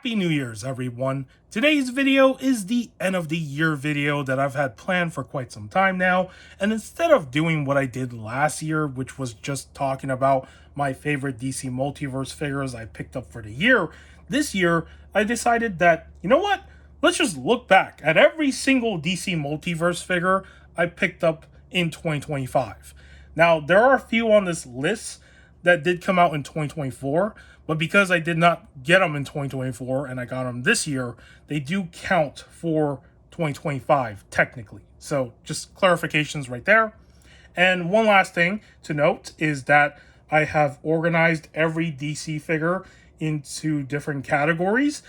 Happy New Year's, everyone. Today's video is the end of the year video that I've had planned for quite some time now. And instead of doing what I did last year, which was just talking about my favorite DC Multiverse figures I picked up for the year, this year I decided that, you know what? Let's just look back at every single DC Multiverse figure I picked up in 2025. Now, there are a few on this list that did come out in 2024, but because I did not get them in 2024 and I got them this year, they do count for 2025 technically. So just clarifications right there. And one last thing to note is that I have organized every DC figure into different categories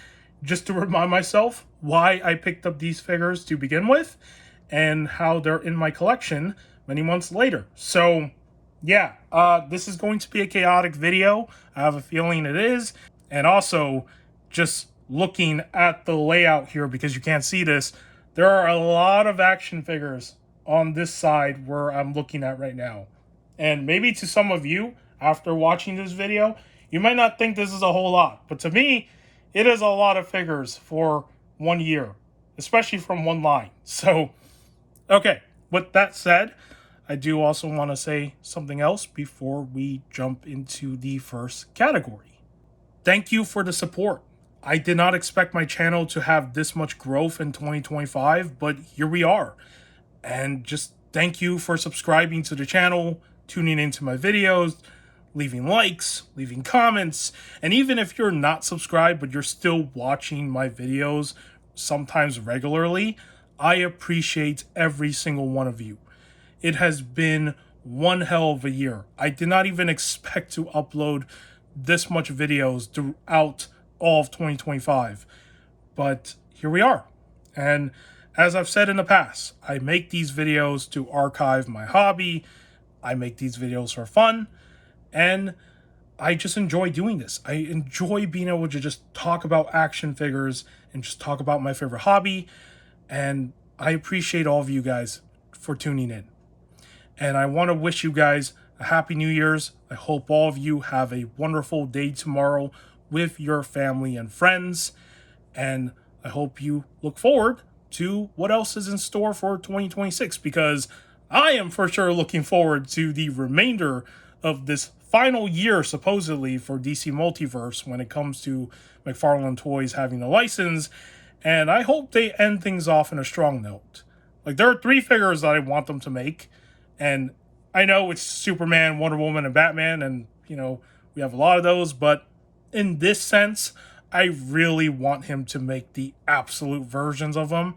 just to remind myself why I picked up these figures to begin with and how they're in my collection many months later. So yeah, this is going to be a chaotic video. I have a feeling it is. And also, just looking at the layout here, because you can't see this, there are a lot of action figures on this side where I'm looking at right now. And maybe to some of you, after watching this video, you might not think this is a whole lot. But to me, it is a lot of figures for 1 year, especially from one line. So, okay, with that said, I do also want to say something else before we jump into the first category. Thank you for the support. I did not expect my channel to have this much growth in 2025, but here we are. And just thank you for subscribing to the channel, tuning into my videos, leaving likes, leaving comments, and even if you're not subscribed but you're still watching my videos sometimes regularly, I appreciate every single one of you. It has been one hell of a year. I did not even expect to upload this much videos throughout all of 2025. But here we are. And as I've said in the past, I make these videos to archive my hobby. I make these videos for fun. And I just enjoy doing this. I enjoy being able to just talk about action figures and just talk about my favorite hobby. And I appreciate all of you guys for tuning in. And I want to wish you guys a happy New Year's. I hope all of you have a wonderful day tomorrow with your family and friends. And I hope you look forward to what else is in store for 2026, because I am for sure looking forward to the remainder of this final year, supposedly, for DC Multiverse when it comes to Mcfarlane Toys having a license. And I hope they end things off in a strong note. Like, there are 3 figures that I want them to make. And I know it's Superman, Wonder Woman, and Batman, and, you know, we have a lot of those, but in this sense, I really want him to make the absolute versions of them,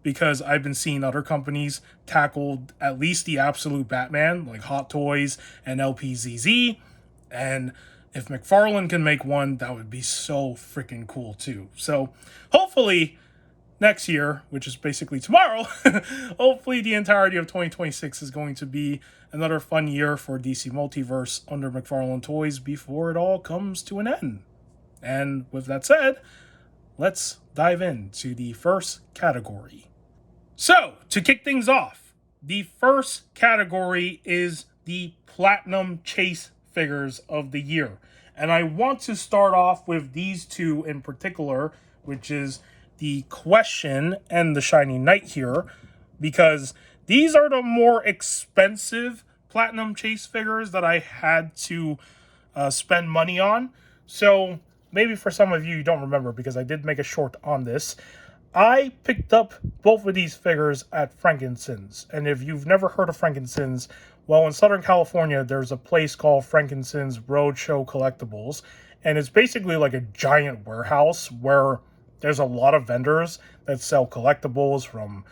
because I've been seeing other companies tackle at least the absolute Batman, like Hot Toys and LPZZ, and if Mcfarlane can make one, that would be so freaking cool too. So hopefully next year, which is basically tomorrow, hopefully the entirety of 2026 is going to be another fun year for DC Multiverse under Mcfarlane Toys before it all comes to an end. And with that said, let's dive into the first category. So, to kick things off, the first category is the Platinum Chase figures of the year. And I want to start off with these two in particular, which is the Question and the Shining Knight here, because these are the more expensive Platinum Chase figures that I had to spend money on. So maybe for some of you, you don't remember, because I did make a short on this. I picked up both of these figures at Frankincense. And if you've never heard of Frankincense, well, in Southern California, there's a place called Frankincense Roadshow Collectibles. And it's basically like a giant warehouse where there's a lot of vendors that sell collectibles, from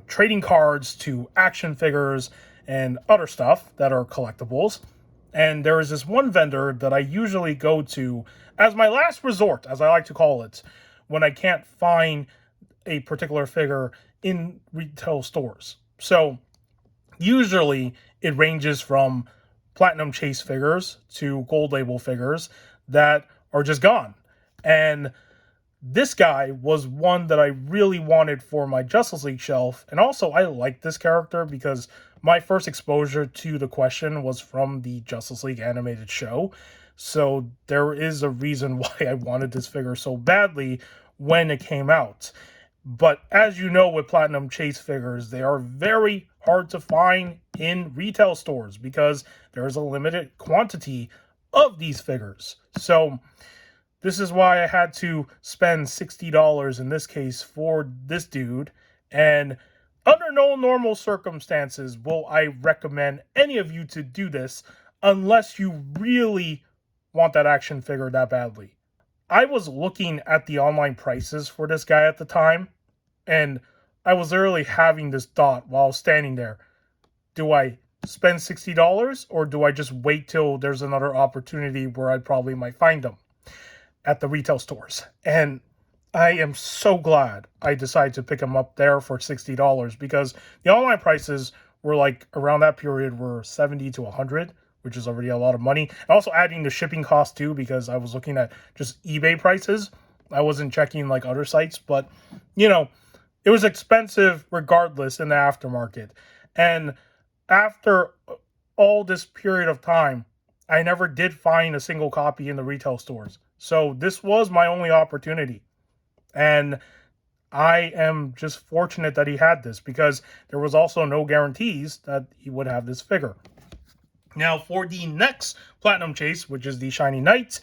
trading cards to action figures and other stuff that are collectibles. And there is this one vendor that I usually go to as my last resort, as I like to call it, when I can't find a particular figure in retail stores. So usually it ranges from Platinum Chase figures to Gold Label figures that are just gone. And this guy was one that I really wanted for my Justice League shelf. And also, I like this character because my first exposure to the Question was from the Justice League animated show. So there is a reason why I wanted this figure so badly when it came out. But as you know, with Platinum Chase figures, they are very hard to find in retail stores because there is a limited quantity of these figures. So this is why I had to spend $60 in this case for this dude. And under no normal circumstances will I recommend any of you to do this unless you really want that action figure that badly. I was looking at the online prices for this guy at the time, and I was literally having this thought while standing there. Do I spend $60 or do I just wait till there's another opportunity where I probably might find them at the retail stores? And I am so glad I decided to pick them up there for $60 because the online prices were like around that period were 70 to 100, which is already a lot of money. And also adding the shipping cost too, because I was looking at just eBay prices. I wasn't checking like other sites, but it was expensive regardless in the aftermarket. And after all this period of time, I never did find a single copy in the retail stores. So this was my only opportunity. And I am just fortunate that he had this because there was also no guarantees that he would have this figure. Now for the next Platinum Chase, which is the Shiny Knight,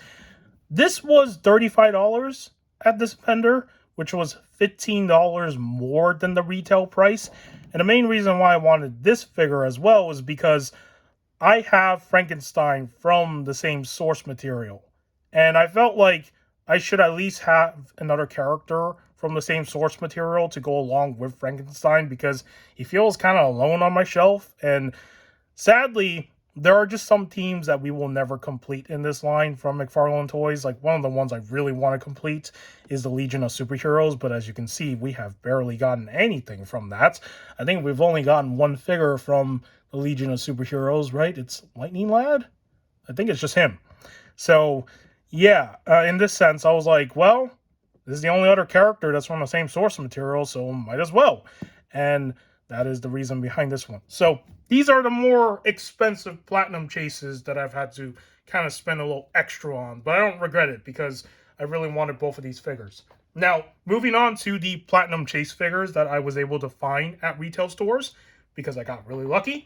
this was $35 at this vendor, which was $15 more than the retail price. And the main reason why I wanted this figure as well was because I have Frankenstein from the same source material. And I felt like I should at least have another character from the same source material to go along with Frankenstein because he feels kind of alone on my shelf. And sadly, there are just some teams that we will never complete in this line from Mcfarlane Toys. Like one of the ones I really want to complete is the Legion of Superheroes. But as you can see, we have barely gotten anything from that. I think we've only gotten one figure from the Legion of Superheroes, right? It's Lightning Lad? I think it's just him. So, yeah, in this sense, I was like, well, this is the only other character that's from the same source material, so might as well. And that is the reason behind this one. So these are the more expensive Platinum Chases that I've had to kind of spend a little extra on. But I don't regret it because I really wanted both of these figures. Now, moving on to the Platinum Chase figures that I was able to find at retail stores because I got really lucky.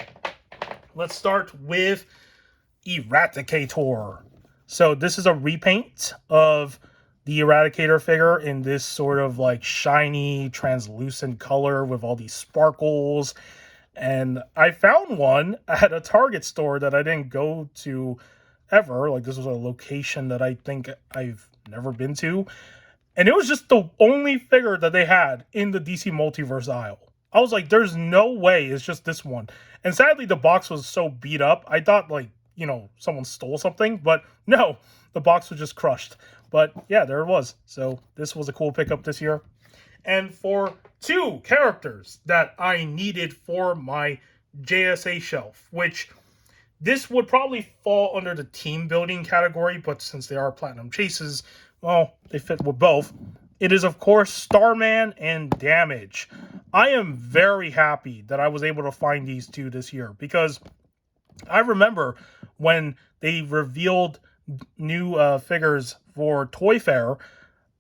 Let's start with Eradicator. So this is a repaint of the Eradicator figure in this sort of like shiny, translucent color with all these sparkles. And I found one at a Target store that I didn't go to ever. Like this was a location that I think I've never been to. And it was just the only figure that they had in the DC Multiverse aisle. I was like, there's no way it's just this one. And sadly, the box was so beat up. I thought like, someone stole something. But no, the box was just crushed. But yeah, there it was. So this was a cool pickup this year. And for two characters that I needed for my JSA shelf, which this would probably fall under the team building category, but since they are Platinum Chases, well, they fit with both. It is, of course, Starman and Damage. I am very happy that I was able to find these two this year because I remember when they revealed new figures for Toy Fair,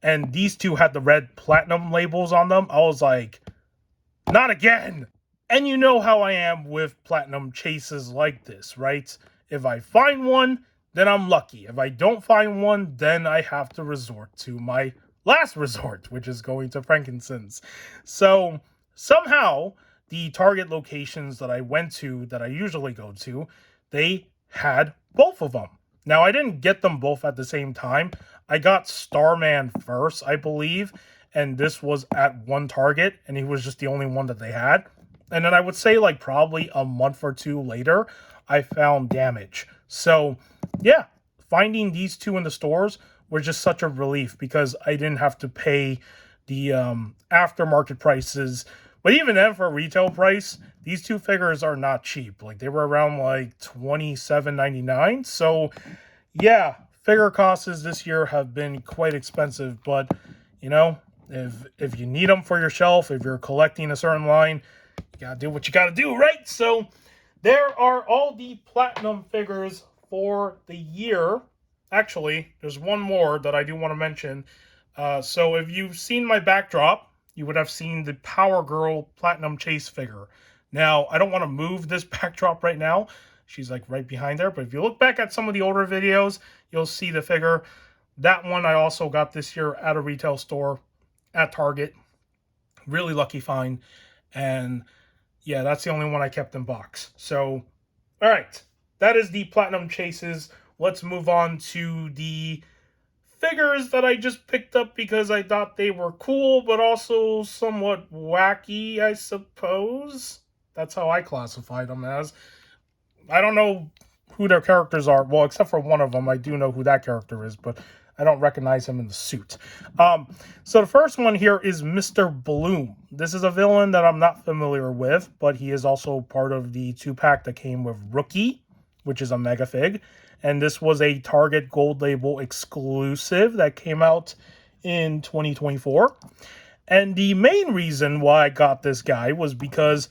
and these two had the red platinum labels on them. I was like, not again. And you know how I am with Platinum Chases like this, right? If I find one, then I'm lucky. If I don't find one, then I have to resort to my last resort, which is going to Frankincense. So somehow the Target locations that I went to, that I usually go to, they had both of them. Now, I didn't get them both at the same time. I got Starman first, I believe, and this was at one Target, and he was just the only one that they had. And then I would say, like, probably a month or two later, I found Damage. So, yeah, finding these two in the stores was just such a relief because I didn't have to pay the aftermarket prices. But even then, for a retail price, these two figures are not cheap. Like, they were around, like, $27.99. So, yeah, figure costs this year have been quite expensive. But, if you need them for your shelf, if you're collecting a certain line, you gotta do what you gotta do, right? So, there are all the Platinum figures for the year. actually, there's one more that I do want to mention. So if you've seen my backdrop, you would have seen the Power Girl Platinum Chase figure. Now, I don't want to move this backdrop right now. She's like right behind there. But if you look back at some of the older videos, you'll see the figure. That one I also got this year at a retail store at Target. Really lucky find. And yeah, that's the only one I kept in box. So, all right. That is the Platinum Chases. Let's move on to the figures that I just picked up because I thought they were cool, but also somewhat wacky, I suppose. That's how I classified them as. I don't know who their characters are. Well, except for one of them, I do know who that character is, but I don't recognize him in the suit. So the first one here is Mr. Bloom. This is a villain that I'm not familiar with, but he is also part of the 2-pack that came with Rookie, which is a mega fig. And this was a Target Gold Label exclusive that came out in 2024. And the main reason why I got this guy was because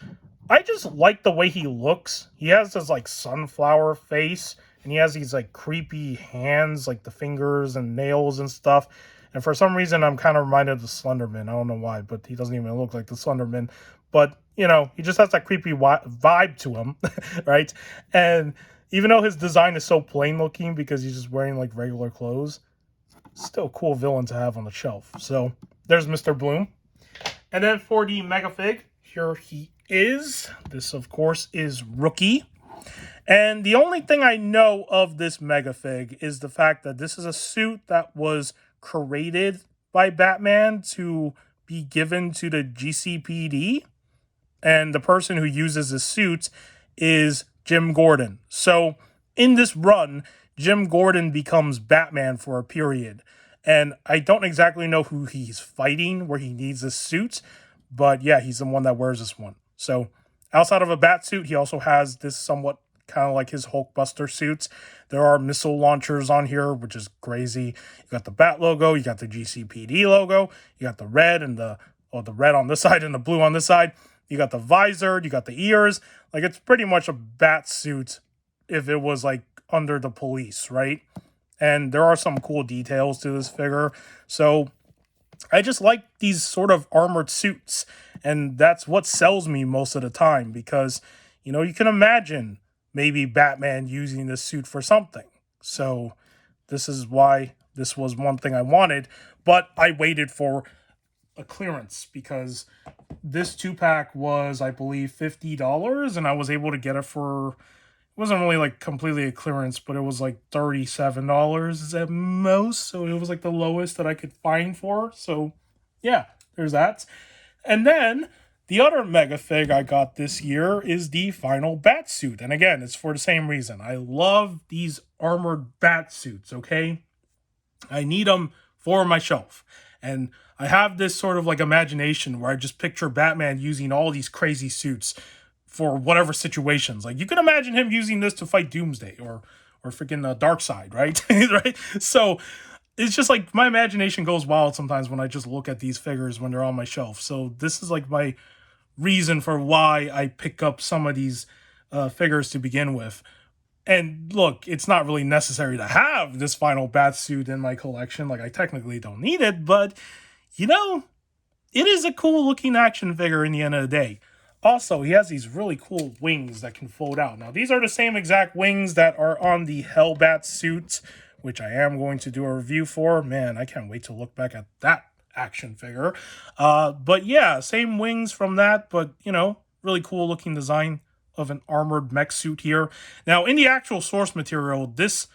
I just like the way he looks. He has this like sunflower face, and he has these like creepy hands, like the fingers and nails and stuff. And for some reason, I'm kind of reminded of the Slenderman. I don't know why, but he doesn't even look like the Slenderman. But, you know, he just has that creepy vibe to him, right? And even though his design is so plain looking because he's just wearing like regular clothes, still a cool villain to have on the shelf. So there's Mr. Bloom. And then for the Mega Fig, here he is. This, of course, is Rookie. And the only thing I know of this Mega Fig is the fact that this is a suit that was created by Batman to be given to the GCPD. And the person who uses the suit is Jim Gordon. So in this run, Jim Gordon becomes Batman for a period. And I don't exactly know who he's fighting where he needs this suit. But yeah, he's the one that wears this one. So outside of a bat suit, he also has this somewhat kind of like his Hulkbuster suits. There are missile launchers on here, which is crazy. You got the bat logo, you got the GCPD logo, you got the red and the red on this side and the blue on this side. You got the visor, you got the ears. Like, it's pretty much a bat suit if it was like under the police, right? And there are some cool details to this figure. So I just like these sort of armored suits, and that's what sells me most of the time because, you know, you can imagine maybe Batman using this suit for something. So this is why this was one thing I wanted, but I waited for a clearance because this 2-pack was, I believe, $50, and I was able to get it for, it wasn't really like completely a clearance, but it was like $37 at most. So it was like the lowest that I could find for. So yeah, there's that. And then the other mega fig I got this year is the final bat suit. And again, it's for the same reason. I love these armored bat suits, okay? I need them for my shelf. And I have this sort of like imagination where I just picture Batman using all these crazy suits for whatever situations. Like, you can imagine him using this to fight Doomsday or freaking Darkseid, right? Right? So it's just like my imagination goes wild sometimes when I just look at these figures when they're on my shelf. So this is like my reason for why I pick up some of these figures to begin with. And look, it's not really necessary to have this final bat suit in my collection. Like, I technically don't need it, but, you know, it is a cool looking action figure in the end of the day. Also, he has these really cool wings that can fold out. Now, these are the same exact wings that are on the Hellbat suit, which I am going to do a review for. Man, I can't wait to look back at that action figure. But yeah, same wings from that, but, you know, really cool looking design of an armored mech suit here. Now, in the actual source material, this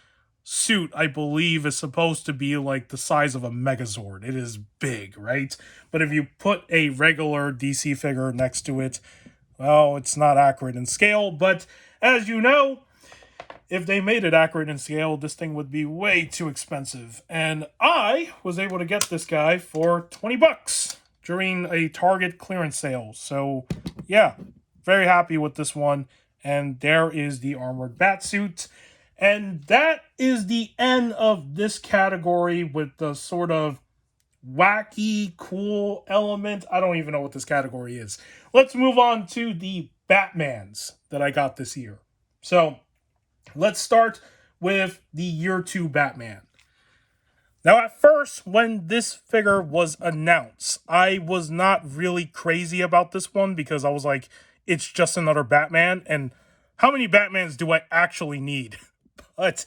suit, I believe, is supposed to be like the size of a Megazord. It is big, right? But if you put a regular DC figure next to it, well, it's not accurate in scale. But as you know, if they made it accurate in scale, this thing would be way too expensive. And I was able to get this guy for $20 during a Target clearance sale. So yeah, very happy with this one. And there is the armored batsuit. And that is the end of this category with the sort of wacky, cool element. I don't even know what this category is. Let's move on to the Batmans that I got this year. So let's start with the year 2 Batman. Now, at first, when this figure was announced, I was not really crazy about this one because I was like, it's just another Batman, and how many Batmans do I actually need? But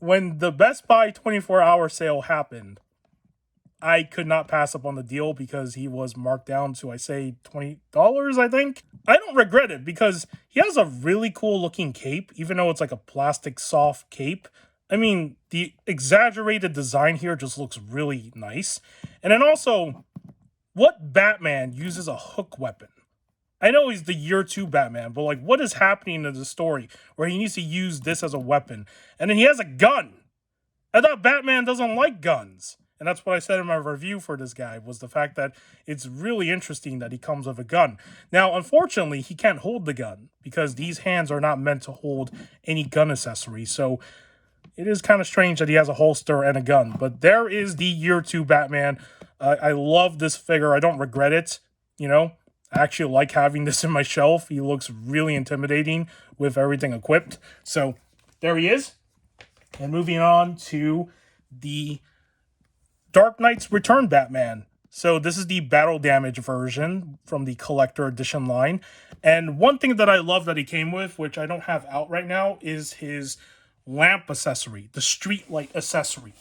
when the Best Buy 24-hour sale happened, I could not pass up on the deal because he was marked down to, I say, $20, I think. I don't regret it because he has a really cool looking cape, even though it's like a plastic soft cape. I mean, the exaggerated design here just looks really nice. And then also, what Batman uses a hook weapon? I know he's the year 2 Batman, but like, what is happening in the story where he needs to use this as a weapon? And then he has a gun. I thought Batman doesn't like guns. And that's what I said in my review for this guy, was the fact that it's really interesting that he comes with a gun. Now, unfortunately, he can't hold the gun because these hands are not meant to hold any gun accessories. So it is kind of strange that he has a holster and a gun. But there is the year 2 Batman. I love this figure. I don't regret it. You know, I actually like having this in my shelf. He looks really intimidating with everything equipped. So there he is. And moving on to the Dark Knight's Return Batman. So this is the battle damage version from the collector edition line. And one thing that I love that he came with, which I don't have out right now, is his lamp accessory, the street light accessory.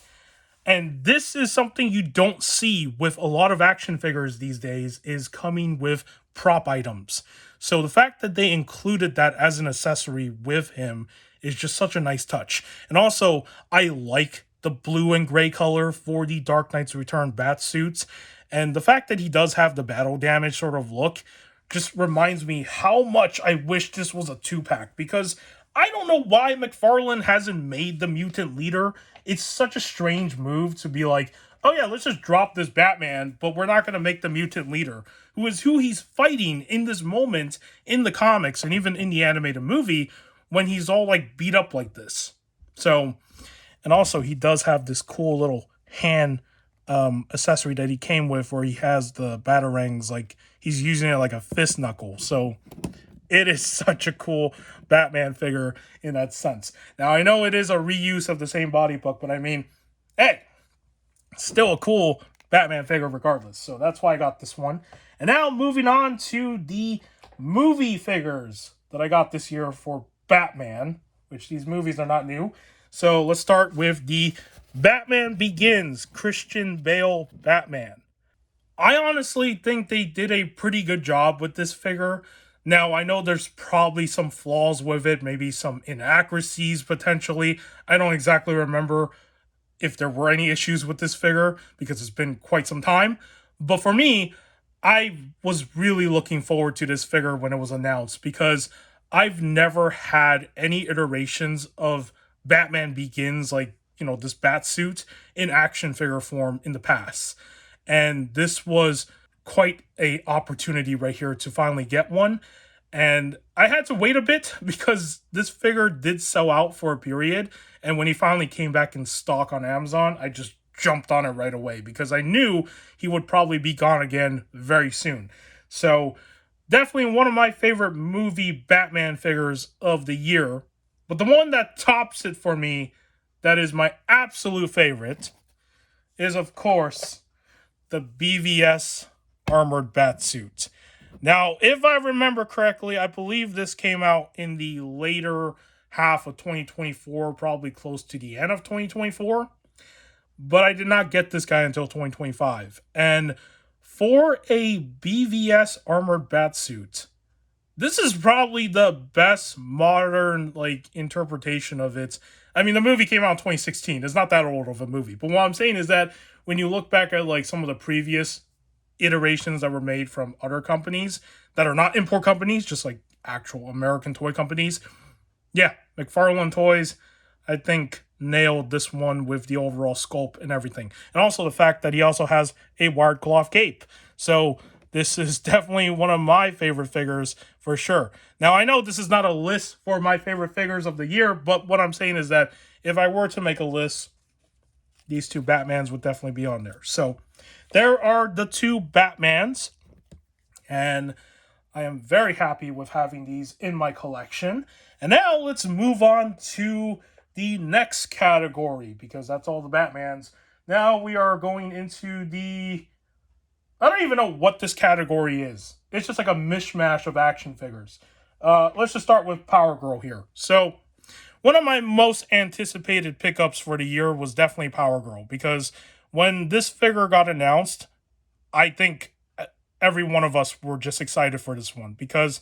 And this is something you don't see with a lot of action figures these days, is coming with prop items. So the fact that they included that as an accessory with him is just such a nice touch. And also, I like the blue and gray color for the Dark Knight's Return bat suits. And the fact that he does have the battle damage sort of look just reminds me how much I wish this was a 2-pack, because I don't know why Mcfarlane hasn't made the mutant leader. It's such a strange move to be like, oh yeah, let's just drop this Batman, but we're not going to make the mutant leader, who is who he's fighting in this moment in the comics and even in the animated movie when he's all like beat up like this. So, and also he does have this cool little hand accessory that he came with where he has the batarangs, like he's using it like a fist knuckle. So it is such a cool Batman figure in that sense. Now, I know it is a reuse of the same body book, but I mean, hey, still a cool Batman figure regardless. So that's why I got this one. And now moving on to the movie figures that I got this year for Batman, which these movies are not new. So let's start with the Batman Begins Christian Bale Batman. I honestly think they did a pretty good job with this figure. Now, I know there's probably some flaws with it, maybe some inaccuracies potentially. I don't exactly remember if there were any issues with this figure because it's been quite some time. But for me, I was really looking forward to this figure when it was announced because I've never had any iterations of Batman Begins, like, you know, this bat suit in action figure form in the past. And this was quite a opportunity right here to finally get one. And I had to wait a bit because this figure did sell out for a period. And when he finally came back in stock on Amazon, I just jumped on it right away because I knew he would probably be gone again very soon. So definitely one of my favorite movie Batman figures of the year. But the one that tops it for me, that is my absolute favorite, is of course the BVS armored batsuit. Now, if I remember correctly, I believe this came out in the later half of 2024, probably close to the end of 2024. But I did not get this guy until 2025. And for a BVS armored batsuit, this is probably the best modern like interpretation of it. I mean, the movie came out in 2016. It's not that old of a movie. But what I'm saying is that when you look back at like some of the previous iterations that were made from other companies that are not import companies, just like actual American toy companies, yeah, McFarlane Toys, I think, nailed this one with the overall sculpt and everything. And also the fact that he also has a wired cloth cape. So this is definitely one of my favorite figures for sure. Now, I know this is not a list for my favorite figures of the year, but what I'm saying is that if I were to make a list, these two Batmans would definitely be on there. So there are the two Batmans, and I am very happy with having these in my collection. And now let's move on to the next category, because that's all the Batmans. Now we are going into the. I don't even know what this category is. It's just like a mishmash of action figures. Let's just start with Power Girl here. So, one of my most anticipated pickups for the year was definitely Power Girl, because when this figure got announced, I think every one of us were just excited for this one because,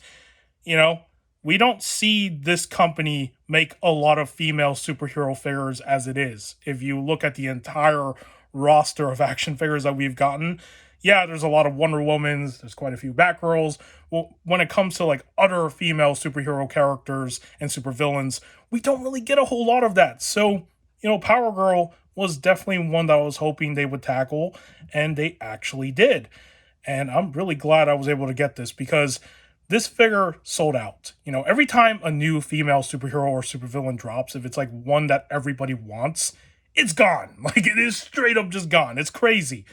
you know, we don't see this company make a lot of female superhero figures as it is. If you look at the entire roster of action figures that we've gotten, yeah, there's a lot of Wonder Womans, there's quite a few Batgirls. Well, when it comes to like other female superhero characters and supervillains, we don't really get a whole lot of that. So, Power Girl was definitely one that I was hoping they would tackle, and they actually did. And I'm really glad I was able to get this because this figure sold out. Every time a new female superhero or supervillain drops, if it's like one that everybody wants, it's gone. Like it is straight up just gone. It's crazy.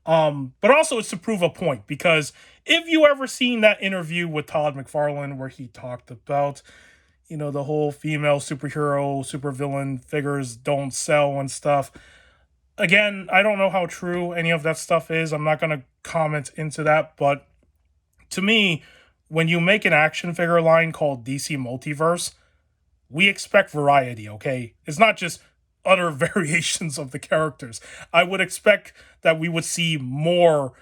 But also it's to prove a point because if you ever seen that interview with Todd McFarlane where he talked about, the whole female superhero, supervillain figures don't sell and stuff. Again, I don't know how true any of that stuff is. I'm not going to comment into that, but to me, when you make an action figure line called DC Multiverse, we expect variety, okay? It's not just other variations of the characters. I would expect that we would see more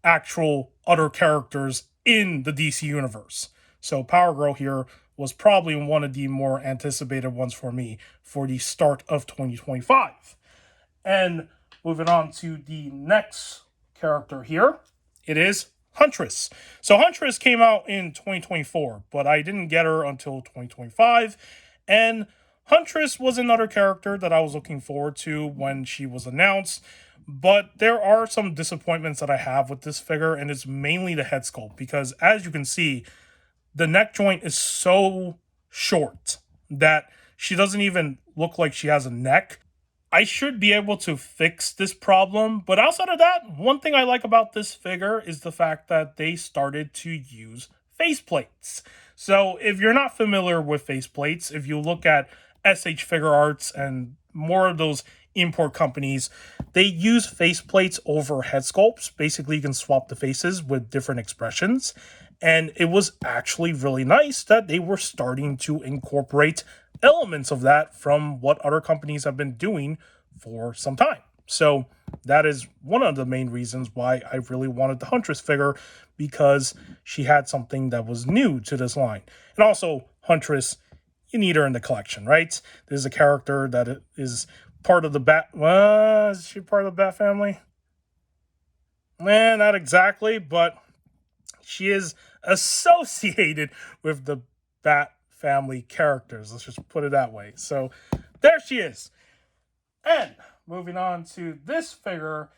actual other characters in the DC universe. So Power Girl here was probably one of the more anticipated ones for me for the start of 2025. And moving on to the next character here, it is Huntress. So Huntress came out in 2024, but I didn't get her until 2025. And Huntress was another character that I was looking forward to when she was announced. But there are some disappointments that I have with this figure, and it's mainly the head sculpt. Because as you can see, the neck joint is so short that she doesn't even look like she has a neck. I should be able to fix this problem, but outside of that, one thing I like about this figure is the fact that they started to use faceplates. So if you're not familiar with faceplates, if you look at SH Figure Arts and more of those import companies, they use faceplates over head sculpts. Basically, you can swap the faces with different expressions. And it was actually really nice that they were starting to incorporate elements of that from what other companies have been doing for some time. So that is one of the main reasons why I really wanted the Huntress figure, because she had something that was new to this line. And also, Huntress, you need her in the collection, right? This is a character that is part of the Bat... is she part of the Bat family? Not exactly, but she is associated with the Bat family characters. Let's just put it that way. So there she is. And moving on to this figure.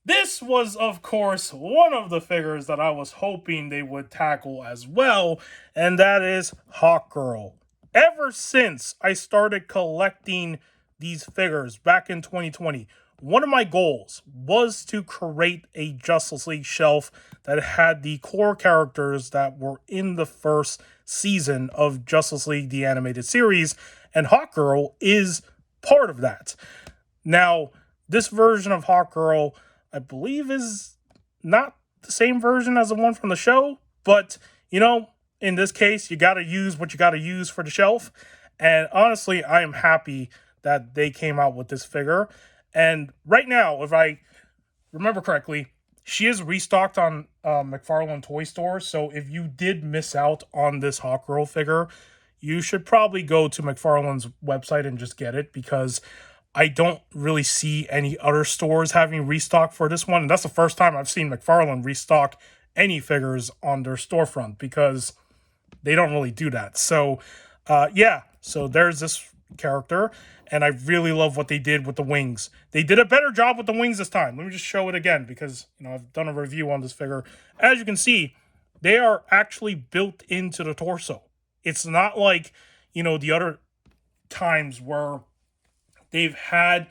This was, of course, one of the figures that I was hoping they would tackle as well, and that is Hawkgirl. Ever since I started collecting these figures back in 2020, one of my goals was to create a Justice League shelf that had the core characters that were in the first season of Justice League, the animated series, and Hawkgirl is part of that. Now, this version of Hawkgirl, I believe, is not the same version as the one from the show, but, in this case, you gotta use what you gotta use for the shelf, and honestly, I am happy that they came out with this figure. And right now, if I remember correctly, she is restocked on Mcfarlane Toy Store. So if you did miss out on this Hawkgirl figure, you should probably go to McFarlane's website and just get it, because I don't really see any other stores having restock for this one. And that's the first time I've seen McFarlane restock any figures on their storefront, because they don't really do that. So, so there's this character. And I really love what they did with the wings. They did a better job with the wings this time. Let me just show it again because, I've done a review on this figure. As you can see, they are actually built into the torso. It's not like, the other times where they've had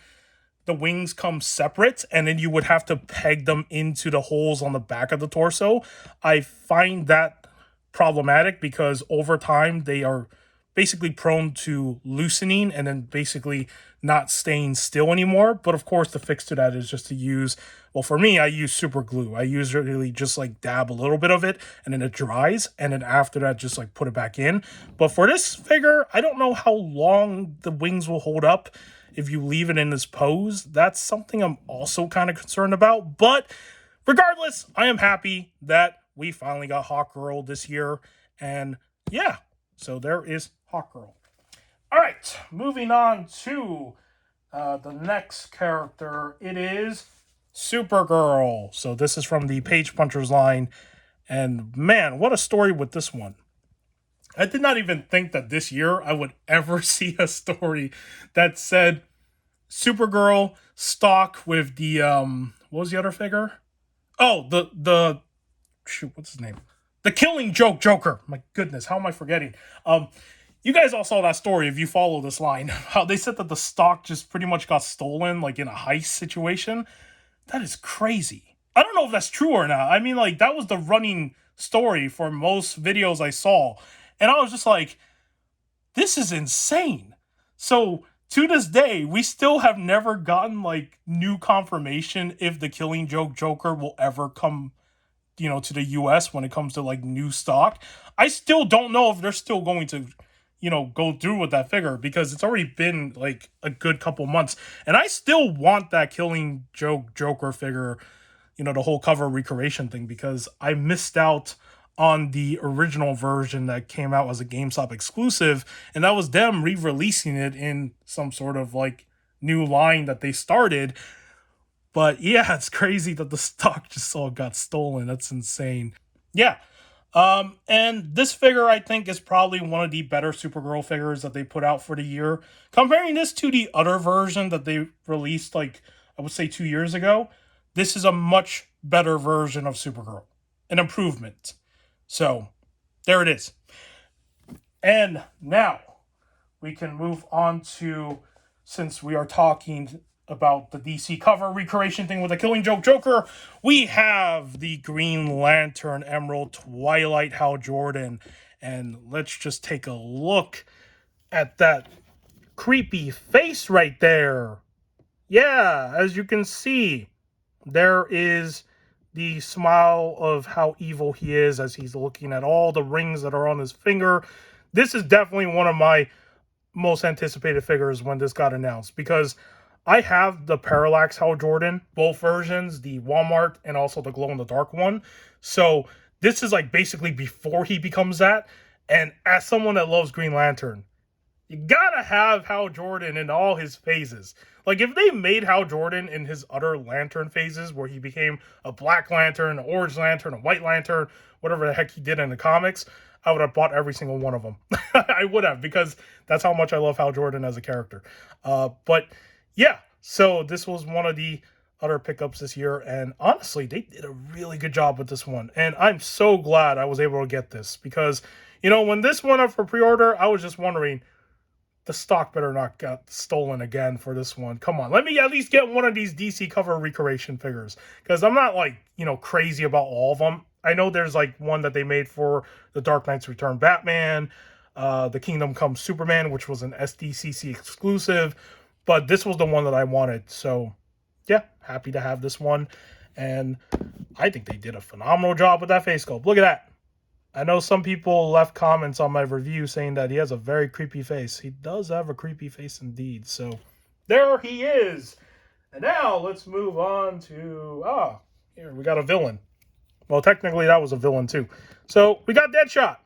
the wings come separate and then you would have to peg them into the holes on the back of the torso. I find that problematic because over time they are basically prone to loosening and then basically not staying still anymore. But of course, the fix to that is just to use, well, for me, I use super glue. I usually just like dab a little bit of it and then it dries. And then after that, just like put it back in. But for this figure, I don't know how long the wings will hold up if you leave it in this pose. That's something I'm also kind of concerned about. But regardless, I am happy that we finally got Hawkgirl this year. And yeah, so there is Hawkgirl. All right, moving on to the next character. It is Supergirl. So this is from the Page Punchers line. And man, what a story with this one. I did not even think that this year I would ever see a story that said Supergirl stock with the what was the other figure? Oh, the shoot, what's his name? The Killing Joke Joker. My goodness, how am I forgetting? You guys all saw that story if you follow this line. How they said that the stock just pretty much got stolen, like in a heist situation. That is crazy. I don't know if that's true or not. I mean, like, that was the running story for most videos I saw. And I was just like, this is insane. So, to this day, we still have never gotten, like, new confirmation if the Killing Joke Joker will ever come, to the US when it comes to, like, new stock. I still don't know if they're still going to, go through with that figure because it's already been, like, a good couple months. And I still want that Killing Joke Joker figure, the whole cover recreation thing, because I missed out on the original version that came out as a GameStop exclusive, and that was them re-releasing it in some sort of like new line that they started. But yeah, it's crazy that the stock just all got stolen. That's insane. Yeah. And this figure, I think, is probably one of the better Supergirl figures that they put out for the year. Comparing this to the other version that they released, like, I would say 2 years ago, this is a much better version of Supergirl. An improvement. So, there it is. And now, we can move on to, since we are talking about the DC cover recreation thing with the Killing Joke Joker, we have the Green Lantern Emerald Twilight Hal Jordan. And let's just take a look at that creepy face right there. Yeah, as you can see, there is the smile of how evil he is as he's looking at all the rings that are on his finger. This is definitely one of my most anticipated figures when this got announced, because I have the Parallax Hal Jordan, both versions, the Walmart and also the glow-in-the-dark one. So this is like basically before he becomes that. And as someone that loves Green Lantern, you gotta have Hal Jordan in all his phases. Like, if they made Hal Jordan in his other Lantern phases, where he became a Black Lantern, an Orange Lantern, a White Lantern, whatever the heck he did in the comics, I would have bought every single one of them. I would have, because that's how much I love Hal Jordan as a character. But yeah, so this was one of the other pickups this year, and honestly, they did a really good job with this one. And I'm so glad I was able to get this, because, when this went up for pre-order, I was just wondering, the stock better not get stolen again for this one. Come on, let me at least get one of these DC cover recreation figures, because I'm not like, crazy about all of them. I know there's like one that they made for the Dark Knight's Return Batman, the Kingdom Come Superman, which was an SDCC exclusive, but this was the one that I wanted. So yeah, happy to have this one. And I think they did a phenomenal job with that face sculpt. Look at that. I know some people left comments on my review saying that he has a very creepy face. He does have a creepy face indeed. So there he is. And now let's move on to, here we got a villain. Well, technically that was a villain too. So we got Deadshot.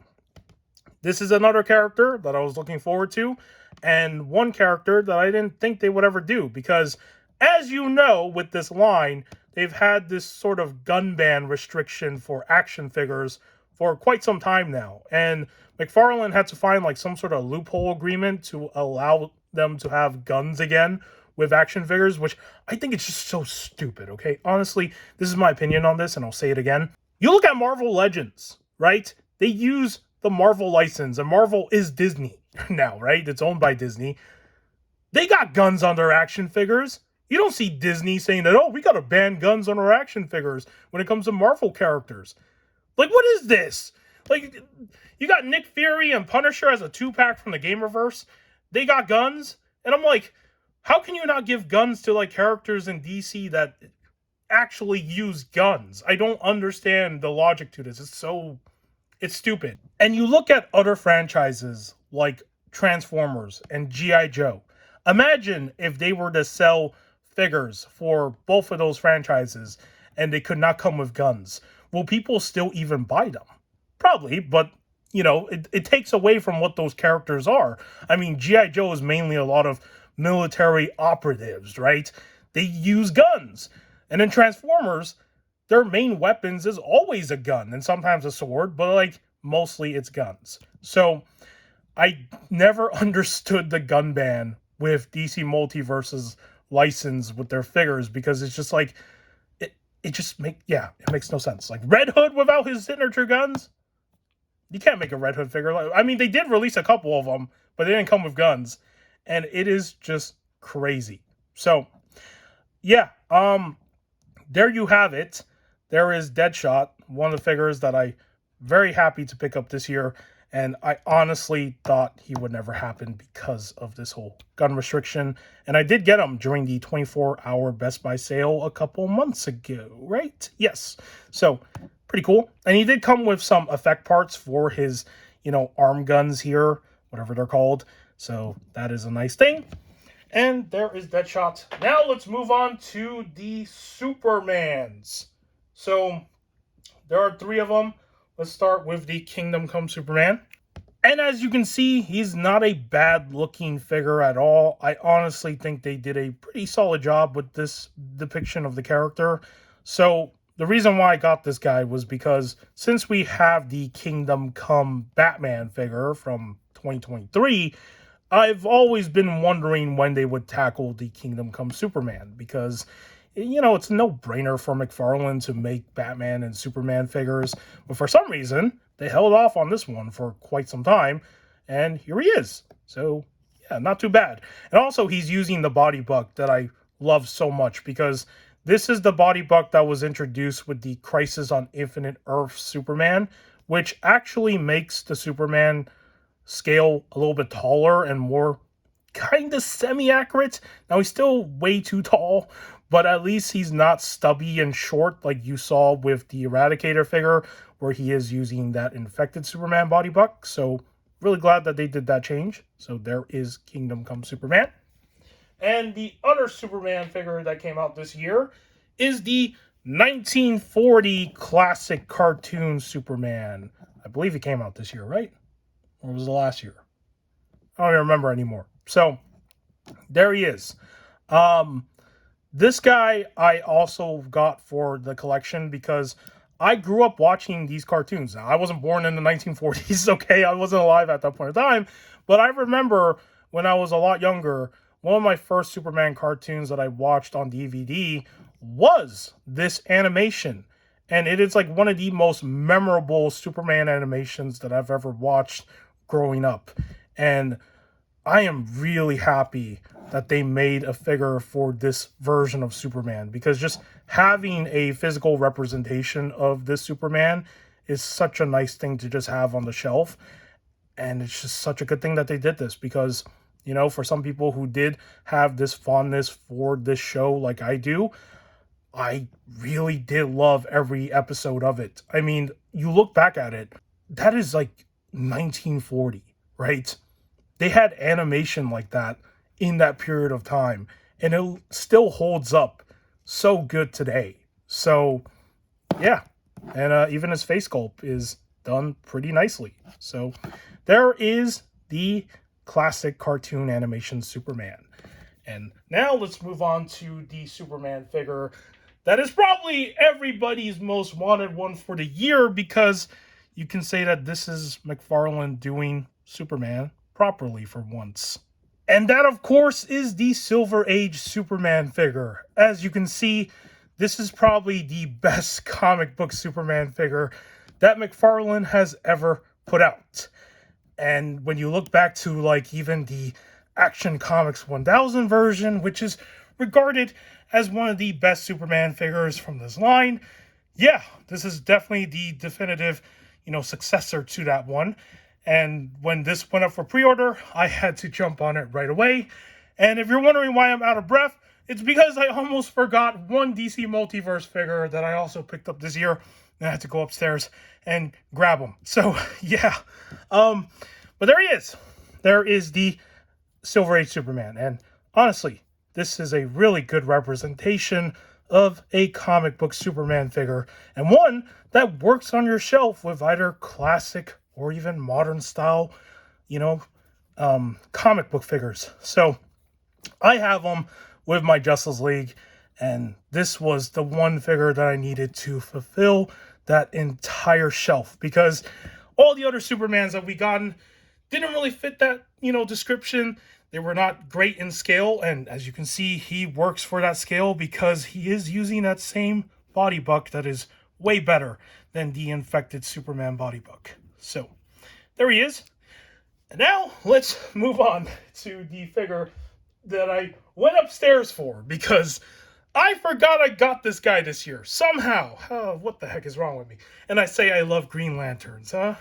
This is another character that I was looking forward to, and one character that I didn't think they would ever do, because as you know, with this line, they've had this sort of gun ban restriction for action figures for quite some time now. And Mcfarlane had to find like some sort of loophole agreement to allow them to have guns again with action figures, which I think it's just so stupid, okay? Honestly, this is my opinion on this, and I'll say it again. You look at Marvel Legends, right? They use the Marvel license, and Marvel is Disney now, right? It's owned by Disney. They got guns on their action figures. You don't see Disney saying that, oh, we got to ban guns on our action figures when it comes to Marvel characters. Like, what is this? Like, you got Nick Fury and Punisher as a 2-pack from the Gamerverse. They got guns. And I'm like, how can you not give guns to, like, characters in DC that actually use guns? I don't understand the logic to this. It's stupid. And you look at other franchises like Transformers and G.I. Joe. Imagine if they were to sell figures for both of those franchises and they could not come with guns. Will people still even buy them? Probably, but it takes away from what those characters are. I mean, G.I. Joe is mainly a lot of military operatives, right? They use guns. And in Transformers, their main weapons is always a gun and sometimes a sword, but like mostly it's guns. So I never understood the gun ban with DC Multiverse's license with their figures, because it's just like it makes no sense. Like Red Hood without his signature guns, you can't make a Red Hood figure. I mean, they did release a couple of them, but they didn't come with guns, and it is just crazy. So yeah, there you have it. There is Deadshot, one of the figures that I very happy to pick up this year, and I honestly thought he would never happen because of this whole gun restriction. And I did get him during the 24-hour Best Buy sale a couple months ago, right? Yes. So, pretty cool. And he did come with some effect parts for his, arm guns here, whatever they're called. So, that is a nice thing. And there is Deadshot. Now, let's move on to the Supermans. So, there are 3 of them. Let's start with the Kingdom Come Superman. And as you can see, he's not a bad-looking figure at all. I honestly think they did a pretty solid job with this depiction of the character. So, the reason why I got this guy was because since we have the Kingdom Come Batman figure from 2023, I've always been wondering when they would tackle the Kingdom Come Superman, because it's a no-brainer for Mcfarlane to make Batman and Superman figures, but for some reason, they held off on this one for quite some time, and here he is. So, yeah, not too bad. And also, he's using the body buck that I love so much, because this is the body buck that was introduced with the Crisis on Infinite Earth Superman, which actually makes the Superman scale a little bit taller and more kind of semi-accurate. Now, he's still way too tall, but at least he's not stubby and short like you saw with the Eradicator figure, where he is using that infected Superman body buck. So, really glad that they did that change. So, there is Kingdom Come Superman. And the other Superman figure that came out this year is the 1940 classic cartoon Superman. I believe he came out this year, right? Or was it last year? I don't even remember anymore. So, there he is. This guy I also got for the collection because I grew up watching these cartoons. Now, I wasn't born in the 1940s, okay? I wasn't alive at that point in time. But I remember when I was a lot younger, one of my first Superman cartoons that I watched on DVD was this animation. And it is like one of the most memorable Superman animations that I've ever watched growing up. And I am really happy that they made a figure for this version of Superman, because just having a physical representation of this Superman is such a nice thing to just have on the shelf. And it's just such a good thing that they did this, because, for some people who did have this fondness for this show like I do, I really did love every episode of it. I mean, you look back at it, that is like 1940, right? They had animation like that in that period of time, and it still holds up so good today. So, yeah. And even his face sculpt is done pretty nicely. So, there is the classic cartoon animation Superman. And now let's move on to the Superman figure that is probably everybody's most wanted one for the year, because you can say that this is Mcfarlane doing Superman properly for once. And that, of course, is the Silver Age Superman figure. As you can see, this is probably the best comic book Superman figure that Mcfarlane has ever put out. And when you look back to, like, even the Action Comics 1000 version, which is regarded as one of the best Superman figures from this line, yeah, this is definitely the definitive, successor to that one. And when this went up for pre-order, I had to jump on it right away. And if you're wondering why I'm out of breath, it's because I almost forgot one DC Multiverse figure that I also picked up this year. And I had to go upstairs and grab him. So, yeah. But there he is. There is the Silver Age Superman. And honestly, this is a really good representation of a comic book Superman figure. And one that works on your shelf with either classic or even modern style, comic book figures. So I have them with my Justice League, and this was the one figure that I needed to fulfill that entire shelf, because all the other Supermans that we gotten didn't really fit that, description. They were not great in scale, and as you can see, he works for that scale because he is using that same body buck that is way better than the infected Superman body buck. So, there he is. And now, let's move on to the figure that I went upstairs for, because I forgot I got this guy this year. Somehow. Oh, what the heck is wrong with me? And I say I love Green Lanterns, huh?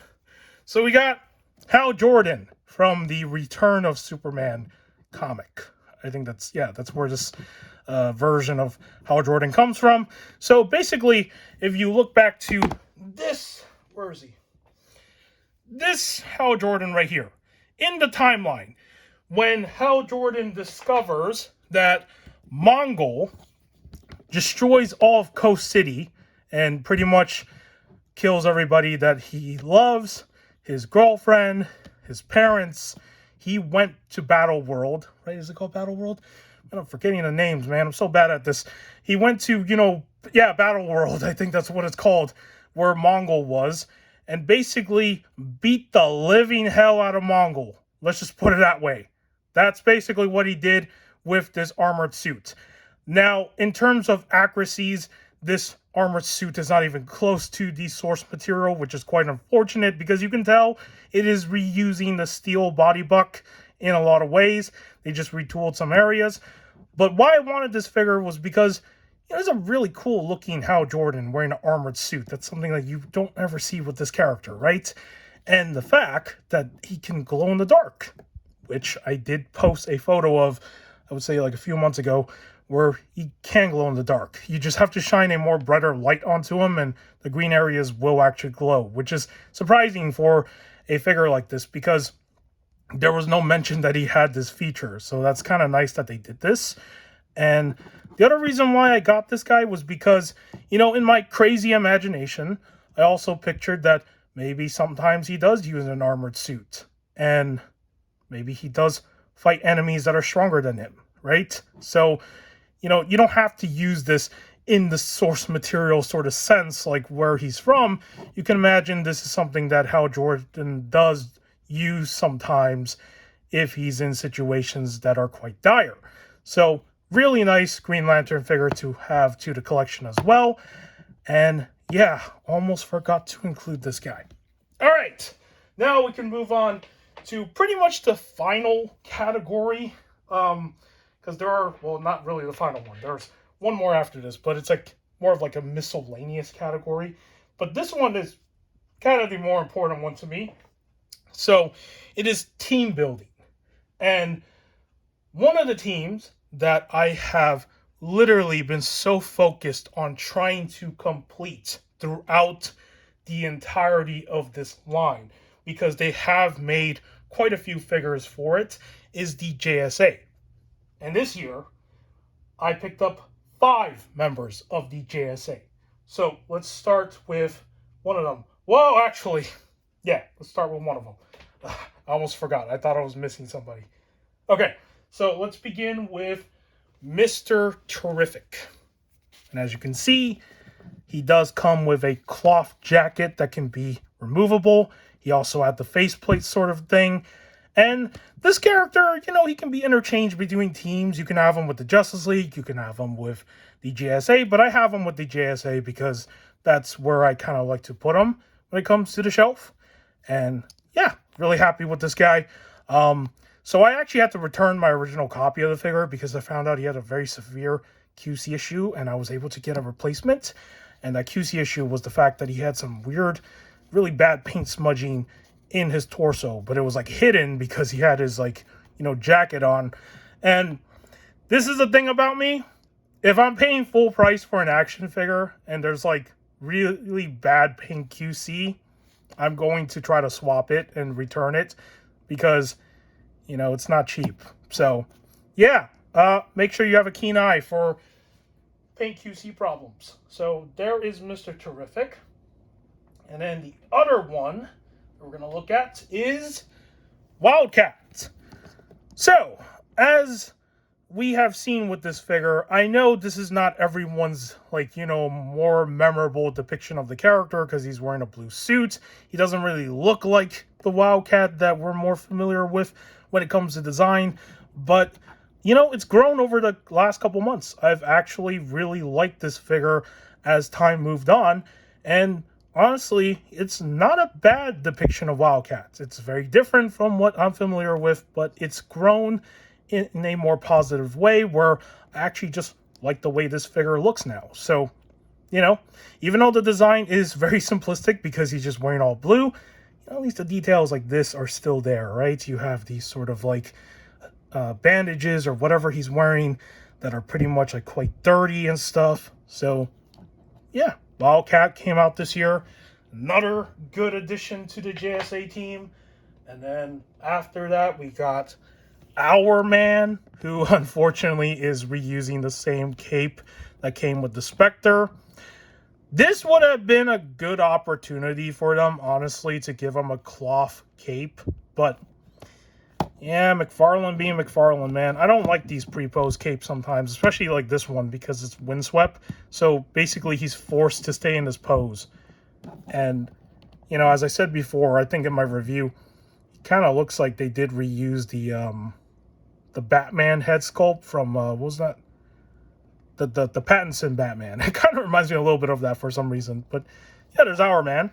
So we got Hal Jordan from the Return of Superman comic. I think that's where this version of Hal Jordan comes from. So basically, if you look back to this, where is he? This Hal Jordan right here, in the timeline, when Hal Jordan discovers that Mongol destroys all of Coast City and pretty much kills everybody that he loves, his girlfriend, his parents. He went to Battle World, right? Is it called Battle World? I'm forgetting the names, man. I'm so bad at this. He went to, Battle World. I think that's what it's called, where Mongol was, and basically beat the living hell out of Mongol. Let's just put it that way. That's basically what he did with this armored suit. Now, in terms of accuracies, this armored suit is not even close to the source material, which is quite unfortunate because you can tell it is reusing the steel body buck in a lot of ways. They just retooled some areas. But why I wanted this figure was because it's a really cool looking Hal Jordan wearing an armored suit. That's something that you don't ever see with this character, right? And the fact that he can glow in the dark, which I did post a photo of, I would say like a few months ago, where he can glow in the dark. You just have to shine a more brighter light onto him, and the green areas will actually glow, which is surprising for a figure like this because there was no mention that he had this feature. So that's kind of nice that they did this. And the other reason why I got this guy was because, in my crazy imagination, I also pictured that maybe sometimes he does use an armored suit, and maybe he does fight enemies that are stronger than him, right? So, you don't have to use this in the source material sort of sense, like where he's from. You can imagine this is something that Hal Jordan does use sometimes if he's in situations that are quite dire. So, really nice Green Lantern figure to have to the collection as well. And yeah, almost forgot to include this guy. All right, now we can move on to pretty much the final category. Because there are, well, not really the final one. There's one more after this, but it's like more of like a miscellaneous category. But this one is kind of the more important one to me. So it is team building. And one of the teams that I have literally been so focused on trying to complete throughout the entirety of this line, because they have made quite a few figures for it, is the JSA. And this year, I picked up 5 members of the JSA. So let's start with one of them. Whoa, actually, let's start with one of them. I almost forgot. I thought I was missing somebody. Okay, so let's begin with Mr. Terrific. And as you can see, he does come with a cloth jacket that can be removable. He also had the faceplate sort of thing. And this character, he can be interchanged between teams. You can have him with the Justice League. You can have him with the JSA. But I have him with the JSA because that's where I kind of like to put him when it comes to the shelf. And yeah, really happy with this guy. So I actually had to return my original copy of the figure because I found out he had a very severe QC issue. And I was able to get a replacement. And that QC issue was the fact that he had some weird really bad paint smudging in his torso, but it was like hidden because he had his like, jacket on. And this is the thing about me. If I'm paying full price for an action figure and there's like really bad paint QC, I'm going to try to swap it and return it because, it's not cheap. So, yeah, make sure you have a keen eye for paint QC problems. So there is Mr. Terrific. And then the other one we're going to look at is Wildcat. So, as we have seen with this figure, I know this is not everyone's, more memorable depiction of the character because he's wearing a blue suit. He doesn't really look like the Wildcat that we're more familiar with when it comes to design. But, it's grown over the last couple months. I've actually really liked this figure as time moved on. And honestly, it's not a bad depiction of Wildcats. It's very different from what I'm familiar with, but it's grown in a more positive way where I actually just like the way this figure looks now. So, even though the design is very simplistic because he's just wearing all blue, at least the details like this are still there, right? You have these sort of bandages or whatever he's wearing that are pretty much quite dirty and stuff. So, yeah, Wildcat came out this year. Another good addition to the JSA team. And then after that, we got Our Man, who unfortunately is reusing the same cape that came with the Spectre. This would have been a good opportunity for them, honestly, to give him a cloth cape. But, yeah, Mcfarlane being Mcfarlane, man. I don't like these pre-pose capes sometimes, especially like this one because it's windswept. So, basically, he's forced to stay in this pose. And, as I said before, I think in my review, it kind of looks like they did reuse the Batman head sculpt from, what was that? The Pattinson Batman. It kind of reminds me a little bit of that for some reason. But, yeah, there's Our Man.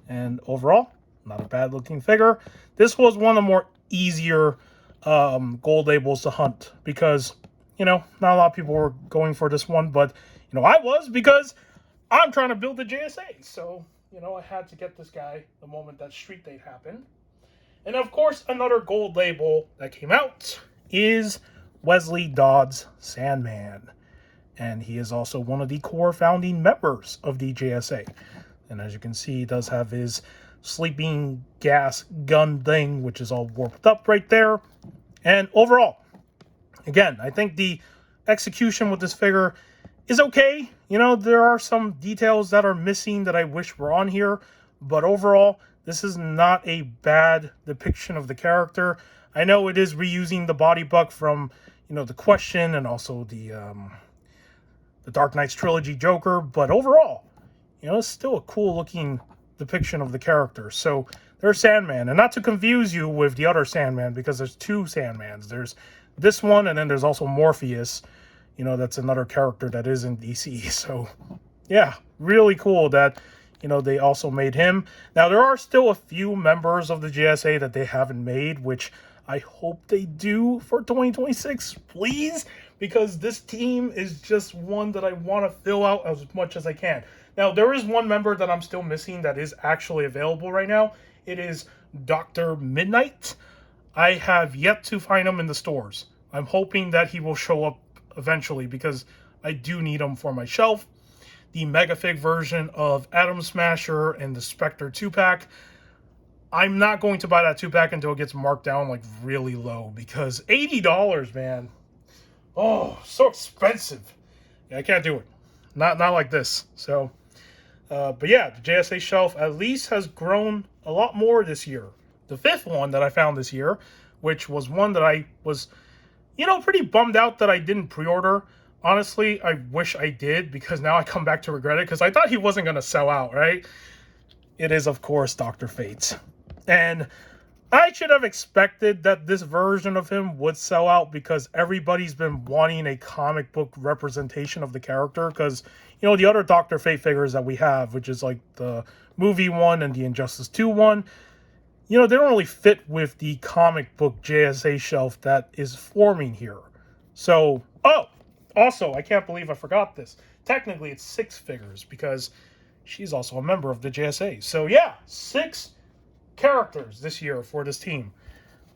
And overall, not a bad looking figure. This was one of the more easier gold labels to hunt because, not a lot of people were going for this one. But, I was because I'm trying to build the JSA. So, I had to get this guy the moment that Street Date happened. And, of course, another gold label that came out is Wesley Dodds Sandman. And he is also one of the core founding members of the JSA. And as you can see, he does have his sleeping gas gun thing, which is all warped up right there. And overall, again, I think the execution with this figure is okay. There are some details that are missing that I wish were on here. But overall, this is not a bad depiction of the character. I know it is reusing the body buck from, The Question and also the Dark Knight's Trilogy Joker. But overall, it's still a cool looking depiction of the character. So there's Sandman. And not to confuse you with the other Sandman, because there's two Sandmans. There's this one, and then there's also Morpheus. That's another character that is in DC. So, yeah, really cool that, they also made him. Now, there are still a few members of the JSA that they haven't made, which I hope they do for 2026, please, because this team is just one that I want to fill out as much as I can. Now, there is one member that I'm still missing that is actually available right now. It is Dr. Midnight. I have yet to find him in the stores. I'm hoping that he will show up eventually because I do need him for my shelf. The Megafig version of Atom Smasher and the Spectre 2-pack. I'm not going to buy that 2-pack until it gets marked down really low because $80, man. Oh, so expensive. Yeah, I can't do it. Not like this. So, but yeah, the JSA shelf at least has grown a lot more this year. The fifth one that I found this year, which was one that I was, pretty bummed out that I didn't pre-order. Honestly, I wish I did because now I come back to regret it because I thought he wasn't going to sell out, right? It is, of course, Dr. Fate. And I should have expected that this version of him would sell out because everybody's been wanting a comic book representation of the character because, the other Dr. Fate figures that we have, which is the movie one and the Injustice 2 one, they don't really fit with the comic book JSA shelf that is forming here. So, also, I can't believe I forgot this. Technically, it's 6 figures because, she's also a member of the JSA. So yeah, 6 characters this year for this team,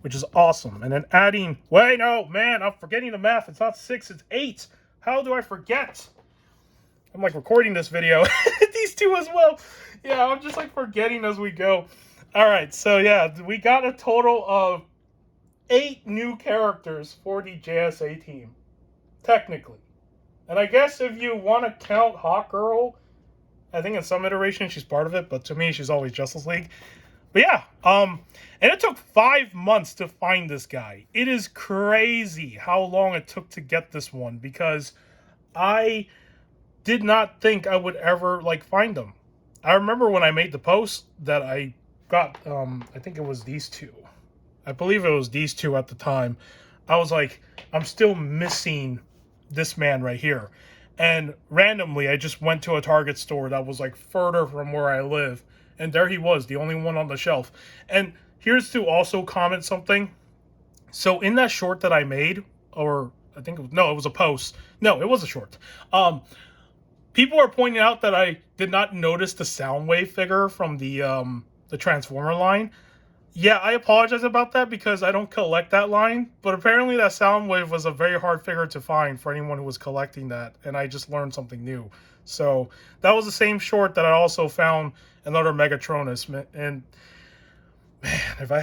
which is awesome. And then adding, wait, no, man, I'm forgetting the math. It's not 6, it's 8. How do I forget? I'm like recording this video. These 2 as well. Yeah, I'm just like forgetting as we go. All right, so yeah, we got a total of 8 new characters for the JSA team, technically. And I guess if you want to count Hawk Girl, I think in some iteration she's part of it, but to me she's always Justice League. But yeah, and it took 5 months to find this guy. It is crazy how long it took to get this one, because I did not think I would ever like find him. I remember when I made the post that I got, I think it was these 2. I believe it was these 2 at the time. I was like, I'm still missing this man right here. And randomly, I just went to a Target store that was like further from where I live. And there he was, the only one on the shelf. And here's to also comment something. So in that short that I made, or I think it was, no, it was a post. No, it was a short. People are pointing out that I did not notice the Soundwave figure from the Transformer line. Yeah, I apologize about that because I don't collect that line, but apparently that Soundwave was a very hard figure to find for anyone who was collecting that, and I just learned something new. So that was the same short that I also found another Megatronus, and man, if I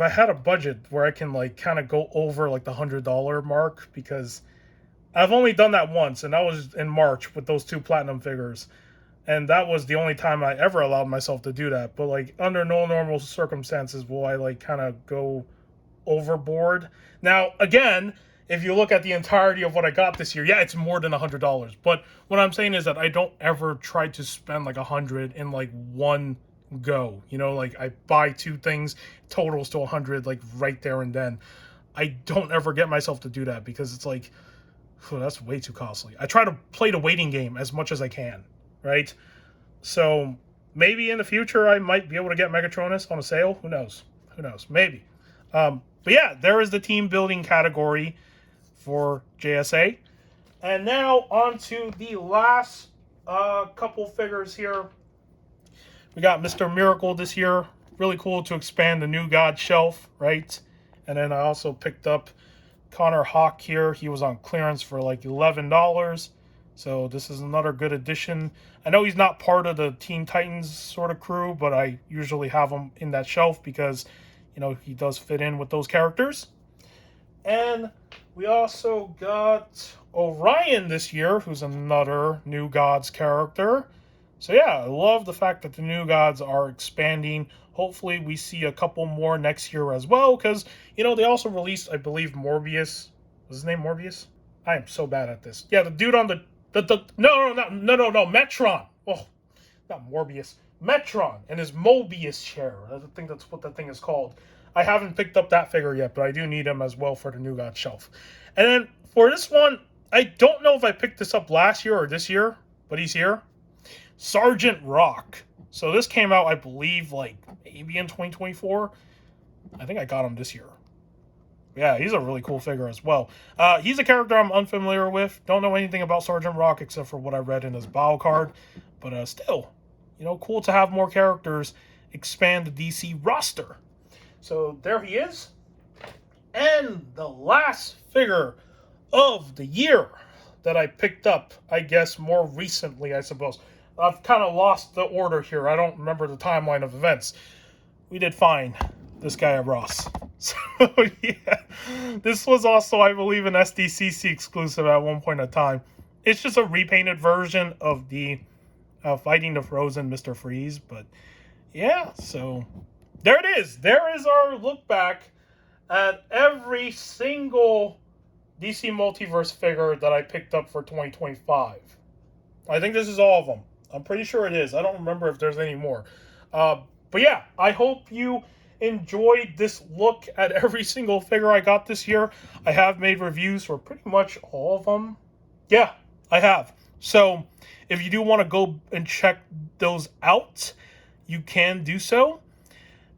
had a budget where I can like kind of go over like the $100 mark, because I've only done that once, and that was in March with those 2 platinum figures. And that was the only time I ever allowed myself to do that. But like under no normal circumstances will I like kind of go overboard. Now, again, if you look at the entirety of what I got this year, yeah, it's more than $100. But what I'm saying is that I don't ever try to spend like $100 in like one go. You know, like I buy 2 things, totals to $100 like right there and then. I don't ever get myself to do that because it's like, that's way too costly. I try to play the waiting game as much as I can. Right? So maybe in the future I might be able to get Megatronus on a sale. Who knows? Who knows? Maybe. But yeah, there is the team building category for JSA. And now on to the last couple figures here. We got Mr. Miracle this year. Really cool to expand the New God shelf, right? And then I also picked up Connor Hawk here. He was on clearance for like $11. So this is another good addition. I know he's not part of the Teen Titans sort of crew, but I usually have him in that shelf because, you know, he does fit in with those characters. And we also got Orion this year, who's another New Gods character. So yeah, I love the fact that the New Gods are expanding. Hopefully we see a couple more next year as well, because, you know, they also released, I believe, Morbius. Was his name Morbius? I am so bad at this. Yeah, the dude on the no, Metron. Oh, not Morbius. Metron and his Mobius chair. I think that's what that thing is called. I haven't picked up that figure yet, but I do need him as well for the New God shelf. And then for this one, I don't know if I picked this up last year or this year, but he's here. Sergeant Rock. So this came out, I believe, like maybe in 2024. I think I got him this year. Yeah, he's a really cool figure as well. He's a character I'm unfamiliar with. Don't know anything about Sergeant Rock except for what I read in his bio card. But still, you know, cool to have more characters expand the DC roster. So there he is. And the last figure of the year that I picked up, I guess more recently, I suppose. I've kind of lost the order here. I don't remember the timeline of events. We did find this guy at Ross. So, yeah. This was also, I believe, an SDCC exclusive at one point in time. It's just a repainted version of the Fighting the Frozen Mr. Freeze. But, yeah, so there it is. There is our look back at every single DC Multiverse figure that I picked up for 2025. I think this is all of them. I'm pretty sure it is. I don't remember if there's any more. But yeah, I hope you enjoyed this look at every single figure I got this year. I have made reviews for pretty much all of them. Yeah, I have. So if you do want to go and check those out, you can do so.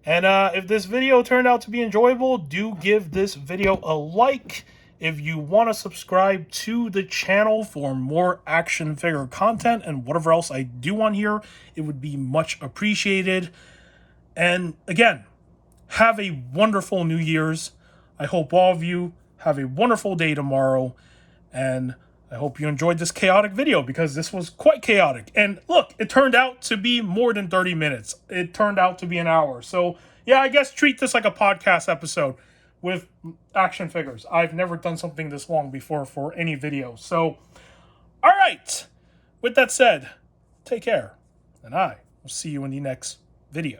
And if this video turned out to be enjoyable, do give this video a like If you want to subscribe to the channel for more action figure content and whatever else I do on here, it would be much appreciated. And again, have a wonderful New Year's. I hope all of you have a wonderful day tomorrow. And I hope you enjoyed this chaotic video, because this was quite chaotic. And look, it turned out to be more than 30 minutes. It turned out to be an hour. So yeah, I guess treat this like a podcast episode with action figures. I've never done something this long before for any video. So, all right. With that said, take care. And I will see you in the next video.